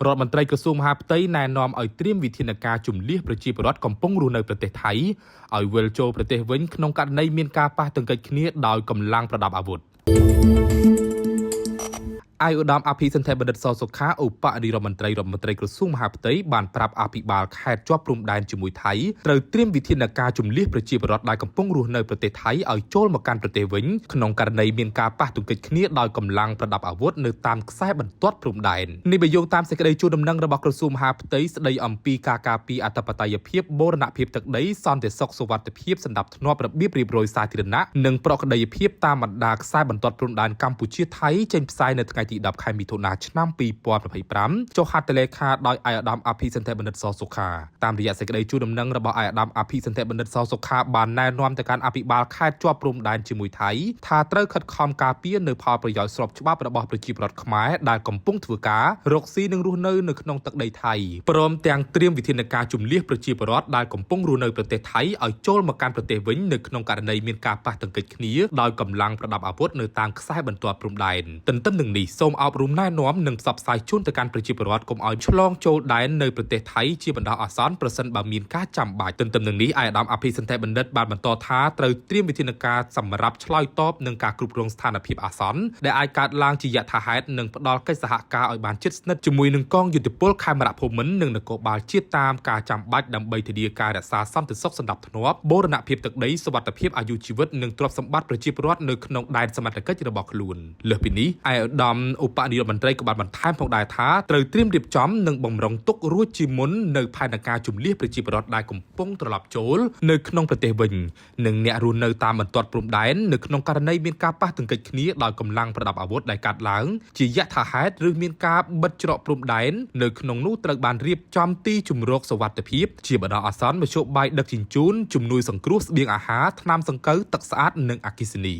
រដ្ឋមន្ត្រីក្រសួងមហាផ្ទៃណែនាំឲ្យត្រៀមវិធានការជំនះប្រជាពលរដ្ឋកំពុងរស់នៅប្រទេសថៃឲ្យវិលចូលប្រទេសវិញក្នុងករណីមានការប៉ះទង្គិចគ្នាដោយកម្លាំងប្រដាប់អាវុធឯឧត្តមអភិសន្ធិបណ្ឌិតសសុខាឧបនាយករដ្ឋមន្ត្រីក្រសួងមហាផ្ទៃបានប្រាប់អភិបាលខេត្តជាប់ព្រំដែនជាមួយថៃត្រូវត្រៀមវិធានការជំនះប្រជាពលរដ្ឋដែលកំពុងរស់នៅប្រទេសថៃឲ្យចូលមកកាន់ប្រទេសវិញក្នុងករណីមានការប៉ះទង្គិចគ្នាដោយកម្លាំងប្រដាប់អាវុធនៅតាមខ្សែបន្ទាត់ព្រំដែននេះបញ្យោងតាមសេចក្តីជូនដំណឹងរបស់ក្រសួងមហាផ្ទៃស្តីអំពីការការពារអធិបតេយ្យភាពបូរណភាពទឹកដីសន្តិសុខសុវត្ថិភាពសណ្ដាប់ធ្នាប់របៀបរៀបរយសាធារណៈនិងប្រក្រតីភាពតាមបណ្ដាខ្សែបន្ទាត់ព្រំដែនកម្ពុជាថៃចេញផ្សាយនៅថ្ងៃទី10ខែមិថុនាឆ្នាំ2025ចុះហត្ថលេខាដោយឯកឧត្តមអភិសន្ធិបណ្ឌិតសសុខាតាមរយៈសេចក្តីជូនដំណឹងរបស់ឯកឧត្តមអភិសន្ធិបណ្ឌិតសសុខាបានណែនាំទៅកាន់អភិបាលខេត្តជាប់ព្រំដែនជាមួយថៃថាត្រូវខិតខំការពារនៅផលប្រយោជន៍ស្របច្បាប់របស់ប្រជាពលរដ្ឋខ្មែរដែលកំពុងធ្វើការរកស៊ីនិងរស់នៅក្នុងទឹកដីថៃព្រមទាំងត្រៀមវិធានការជំនះប្រជាពលរដ្ឋដែលកំពុងរស់នៅប្រទេសថៃឲ្យចូលមកកាន់ប្រទេសវិញនៅក្នុងករណីមានការប៉ះទង្គិចគ្នាដោយកម្លាំងប្រដាប់អាវុធនៅតាមខ្សែបន្ទាត់ព្រំដែនទន្ទឹមនឹងនេះសូមអប់រំណែនាំនិងផ្សព្វផ្សាយជូនទៅកាន់ប្រជាពលរដ្ឋកុំឲ្យឆ្លងចូលដែននៅប្រទេសថៃជាបណ្ដោះអាសន្នប្រសិនបើមានការចាំបាច់ទន្ទឹមនឹងនេះឯកឧត្តមអភិសន្ធិបណ្ឌិតបានបន្តថាត្រូវត្រៀមវិធានការសម្រាប់ឆ្លើយតបនឹងការគ្រប់គ្រងស្ថានភាពអាសន្នដែលអាចកើតឡើងជាយថាហេតុនិងផ្ដល់កិច្ចសហការឲ្យបានជិតស្និទ្ធជាមួយនឹងកងយុទ្ធពលខេមរភូមិន្ទនិងនគរបាលជាតិតាមការចាំបាច់ដើម្បីធានាការរក្សាសន្តិសុខសណ្ដាប់ធ្នាប់បូរណភាពទឹកដីសុវត្ថិភាពអាយុជីវិតនិងទ្រព្យសម្បត្តិប្រជាពលរដ្ឋនៅក្នុងដែនសមត្ថកិច្ចរបស់ខ្លួនលើសពីនេះឯកឧត្តមឧបនាយករដ្ឋមន្ត្រីក៏បានបន្ថែមផងដែរថាត្រូវត្រៀមរៀបចំនិងបំរុងទុករួចជាមុននៅផែនការជំនះប្រជាពលរដ្ឋដែលកំពុងត្រឡប់ចូលនៅក្នុងប្រទេសវិញនិងអ្នករស់នៅតាមបន្ទាត់ព្រំដែននៅក្នុងករណីមានការប៉ះទង្គិចគ្នាដោយកម្លាំងប្រដាប់អាវុធដែលកាត់ឡើងជាយថាហេតុឬមានការបិទច្រកព្រំដែននៅក្នុងនោះត្រូវបានរៀបចំទីជម្រកសុវត្ថិភាពជាបណ្ដោះអាសន្នមធ្យោបាយដឹកជញ្ជូនជំនួយសង្គ្រោះស្បៀងអាហារថ្នាំសង្កូវទឹកស្អាតនិងអគ្គិសនី